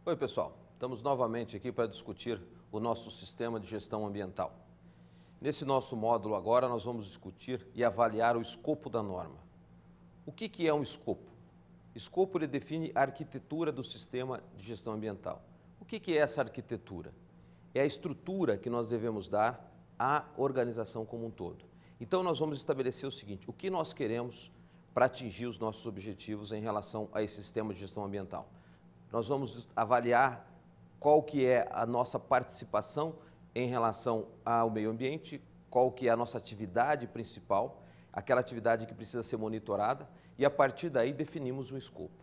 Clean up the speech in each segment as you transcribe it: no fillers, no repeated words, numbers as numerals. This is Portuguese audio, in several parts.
Oi, pessoal. Estamos novamente aqui para discutir o nosso sistema de gestão ambiental. Nesse nosso módulo agora nós vamos discutir e avaliar o escopo da norma. O que é um escopo? Escopo ele define a arquitetura do sistema de gestão ambiental. O que é essa arquitetura? É a estrutura que nós devemos dar à organização como um todo. Então nós vamos estabelecer o seguinte: o que nós queremos para atingir os nossos objetivos em relação a esse sistema de gestão ambiental? Nós vamos avaliar qual que é a nossa participação em relação ao meio ambiente, qual que é a nossa atividade principal, aquela atividade que precisa ser monitorada, e a partir daí definimos um escopo.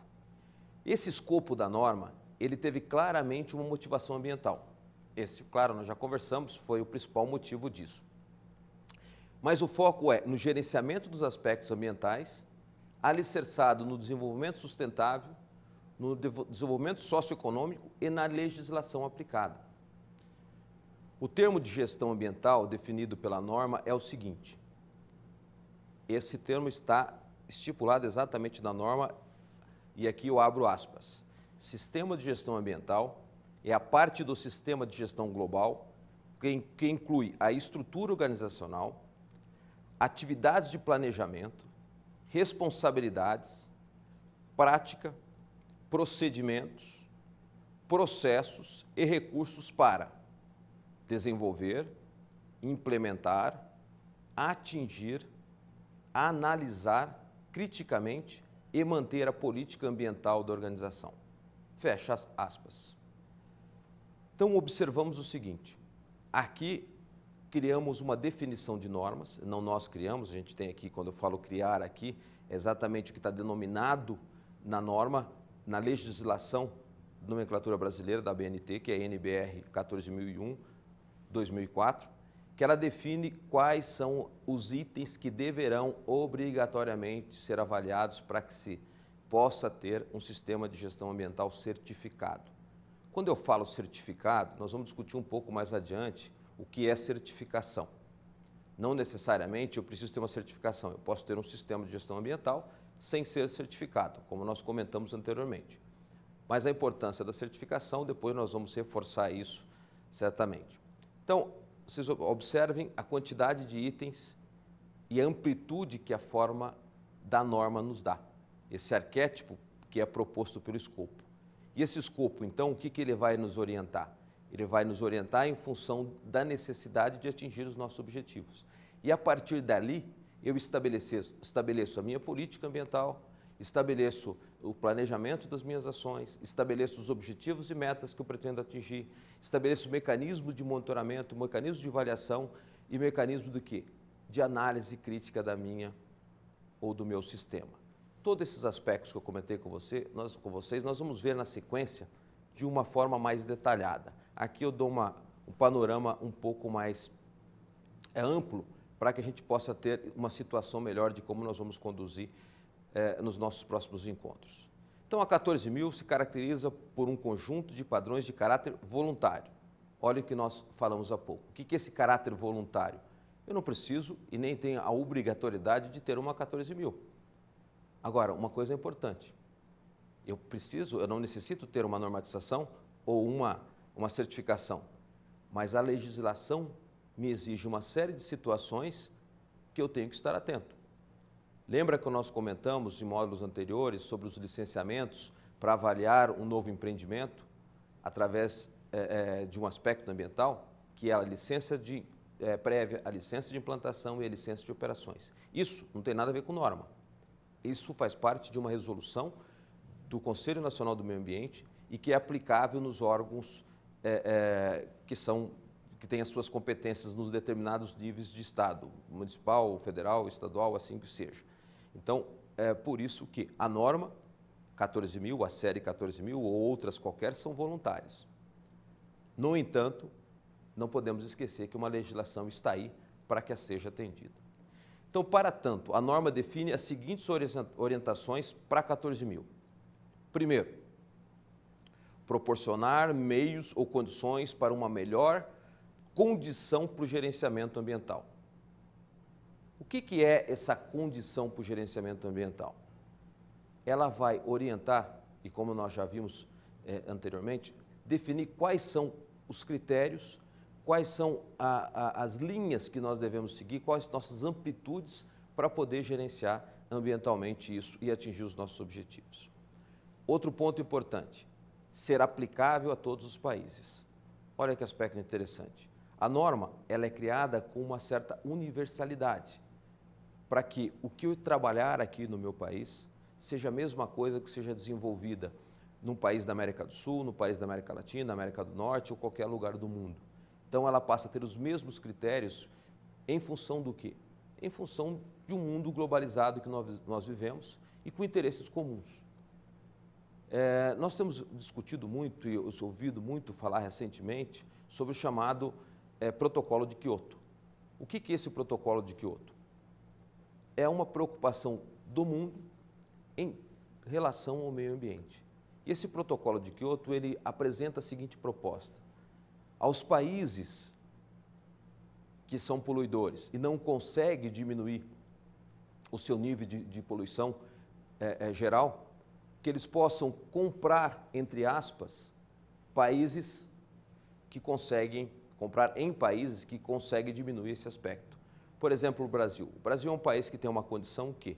Esse escopo da norma, ele teve claramente uma motivação ambiental. Esse, claro, nós já conversamos, foi o principal motivo disso. Mas o foco é no gerenciamento dos aspectos ambientais, alicerçado no desenvolvimento sustentável, no desenvolvimento socioeconômico e na legislação aplicada. O termo de gestão ambiental definido pela norma é o seguinte: esse termo está estipulado exatamente na norma, e aqui eu abro aspas. Sistema de gestão ambiental é a parte do sistema de gestão global que inclui a estrutura organizacional, atividades de planejamento, responsabilidades, prática, procedimentos, processos e recursos para desenvolver, implementar, atingir, analisar criticamente e manter a política ambiental da organização. Fecha as aspas. Então observamos o seguinte: aqui criamos uma definição de normas, não nós criamos, a gente tem aqui, quando eu falo criar aqui, é exatamente o que está denominado na norma, na legislação de nomenclatura brasileira da ABNT, que é a NBR 14.001/2004, que ela define quais são os itens que deverão obrigatoriamente ser avaliados para que se possa ter um sistema de gestão ambiental certificado. Quando eu falo certificado, nós vamos discutir um pouco mais adiante o que é certificação. Não necessariamente eu preciso ter uma certificação, eu posso ter um sistema de gestão ambiental sem ser certificado, como nós comentamos anteriormente. Mas a importância da certificação, depois nós vamos reforçar isso certamente. Então, vocês observem a quantidade de itens e a amplitude que a forma da norma nos dá. Esse arquétipo que é proposto pelo escopo. E esse escopo, então, o que ele vai nos orientar? Ele vai nos orientar em função da necessidade de atingir os nossos objetivos. E a partir dali, eu estabeleço a minha política ambiental, estabeleço o planejamento das minhas ações, estabeleço os objetivos e metas que eu pretendo atingir, estabeleço mecanismos de monitoramento, mecanismos de avaliação e mecanismo do quê? De análise crítica da minha ou do meu sistema. Todos esses aspectos que eu comentei com vocês, nós vamos ver na sequência de uma forma mais detalhada. Aqui eu dou um panorama um pouco mais amplo para que a gente possa ter uma situação melhor de como nós vamos conduzir nos nossos próximos encontros. Então, a 14.000 se caracteriza por um conjunto de padrões de caráter voluntário. Olha o que nós falamos há pouco. O que é esse caráter voluntário? Eu não preciso e nem tenho a obrigatoriedade de ter uma 14.000. Agora, uma coisa é importante. Eu não necessito ter uma normatização ou uma certificação, mas a legislação me exige uma série de situações que eu tenho que estar atento. Lembra que nós comentamos em módulos anteriores sobre os licenciamentos para avaliar um novo empreendimento através de um aspecto ambiental, que é a licença prévia, a licença de implantação e a licença de operações. Isso não tem nada a ver com norma. Isso faz parte de uma resolução do Conselho Nacional do Meio Ambiente e que é aplicável nos órgãos que têm as suas competências nos determinados níveis de Estado, municipal, federal, estadual, assim que seja. Então, é por isso que a norma 14.000, a série 14.000 ou outras qualquer são voluntárias. No entanto, não podemos esquecer que uma legislação está aí para que a seja atendida. Então, para tanto, a norma define as seguintes orientações para 14.000. Primeiro, proporcionar meios ou condições para uma melhor condição para o gerenciamento ambiental. O que é essa condição para o gerenciamento ambiental? Ela vai orientar, e como nós já vimos anteriormente, definir quais são os critérios, quais são as linhas que nós devemos seguir, quais nossas amplitudes para poder gerenciar ambientalmente isso e atingir os nossos objetivos. Outro ponto importante, ser aplicável a todos os países. Olha que aspecto interessante. A norma, ela é criada com uma certa universalidade, para que o que eu trabalhar aqui no meu país seja a mesma coisa que seja desenvolvida num país da América do Sul, no país da América Latina, América do Norte ou qualquer lugar do mundo. Então ela passa a ter os mesmos critérios em função do quê? Em função de um mundo globalizado que nós vivemos e com interesses comuns. Nós temos discutido muito e ouvido muito falar recentemente sobre o chamado Protocolo de Quioto. O que é esse Protocolo de Quioto? É uma preocupação do mundo em relação ao meio ambiente. E esse Protocolo de Quioto, ele apresenta a seguinte proposta: aos países que são poluidores e não conseguem diminuir o seu nível de poluição geral, que eles possam comprar, entre aspas, países que conseguem, comprar em países que conseguem diminuir esse aspecto. Por exemplo, o Brasil. O Brasil é um país que tem uma condição que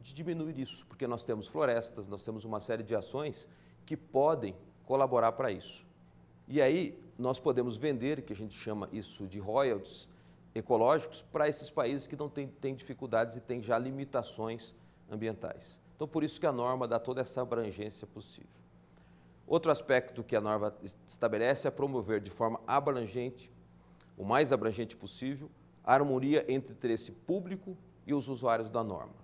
de diminuir isso, porque nós temos florestas, nós temos uma série de ações que podem colaborar para isso. E aí nós podemos vender, que a gente chama isso de royalties ecológicos, para esses países que não têm dificuldades e têm já limitações ambientais. Então, por isso que a norma dá toda essa abrangência possível. Outro aspecto que a norma estabelece é promover de forma abrangente, o mais abrangente possível, a harmonia entre o interesse público e os usuários da norma.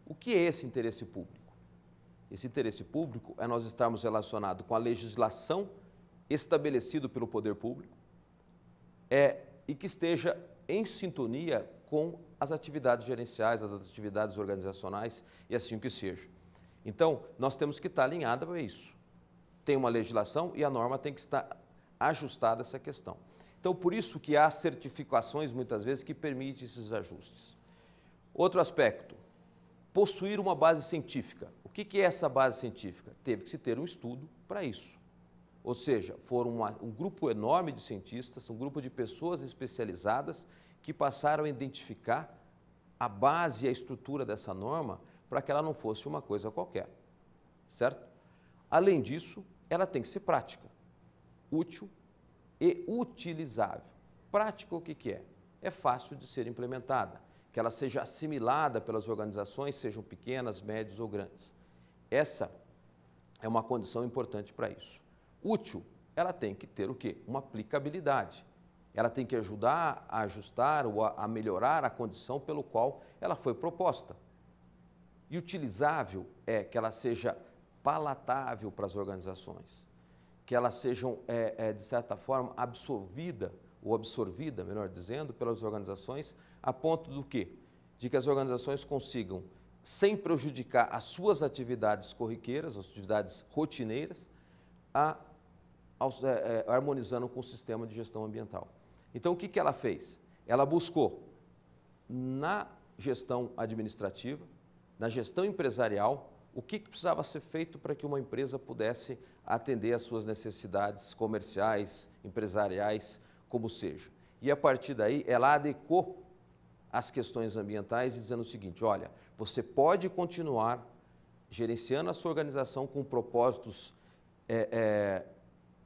O que é esse interesse público? Esse interesse público é nós estarmos relacionados com a legislação estabelecida pelo poder público e que esteja em sintonia com as atividades gerenciais, as atividades organizacionais e assim que seja. Então, nós temos que estar alinhados a isso. Tem uma legislação e a norma tem que estar ajustada a essa questão. Então, por isso que há certificações, muitas vezes, que permitem esses ajustes. Outro aspecto, possuir uma base científica. O que é essa base científica? Teve que se ter um estudo para isso. Ou seja, foram um grupo enorme de cientistas, um grupo de pessoas especializadas que passaram a identificar a base e a estrutura dessa norma para que ela não fosse uma coisa qualquer, certo? Além disso, ela tem que ser prática, útil e utilizável. Prática o que é? É fácil de ser implementada, que ela seja assimilada pelas organizações, sejam pequenas, médias ou grandes. Essa é uma condição importante para isso. Útil, ela tem que ter o quê? Uma aplicabilidade. Ela tem que ajudar a ajustar ou a melhorar a condição pelo qual ela foi proposta. E utilizável é que ela seja palatável para as organizações, que elas sejam, de certa forma, absorvida, melhor dizendo, pelas organizações, a ponto do quê? De que as organizações consigam, sem prejudicar as suas atividades corriqueiras, as atividades rotineiras, harmonizando com o sistema de gestão ambiental. Então, o que ela fez? Ela buscou, na gestão administrativa, na gestão empresarial, o que precisava ser feito para que uma empresa pudesse atender às suas necessidades comerciais, empresariais, como seja. E, a partir daí, ela adequou as questões ambientais, dizendo o seguinte: olha, você pode continuar gerenciando a sua organização com propósitos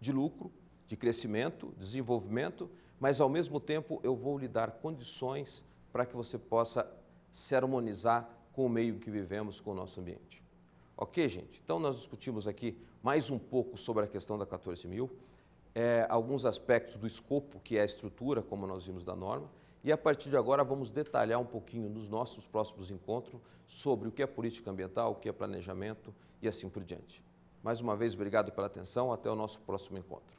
de lucro, de crescimento, desenvolvimento, mas ao mesmo tempo eu vou lhe dar condições para que você possa se harmonizar com o meio que vivemos, com o nosso ambiente. Ok, gente? Então nós discutimos aqui mais um pouco sobre a questão da 14.000, alguns aspectos do escopo, que é a estrutura, como nós vimos da norma, e a partir de agora vamos detalhar um pouquinho nos nossos próximos encontros sobre o que é política ambiental, o que é planejamento e assim por diante. Mais uma vez, obrigado pela atenção, até o nosso próximo encontro.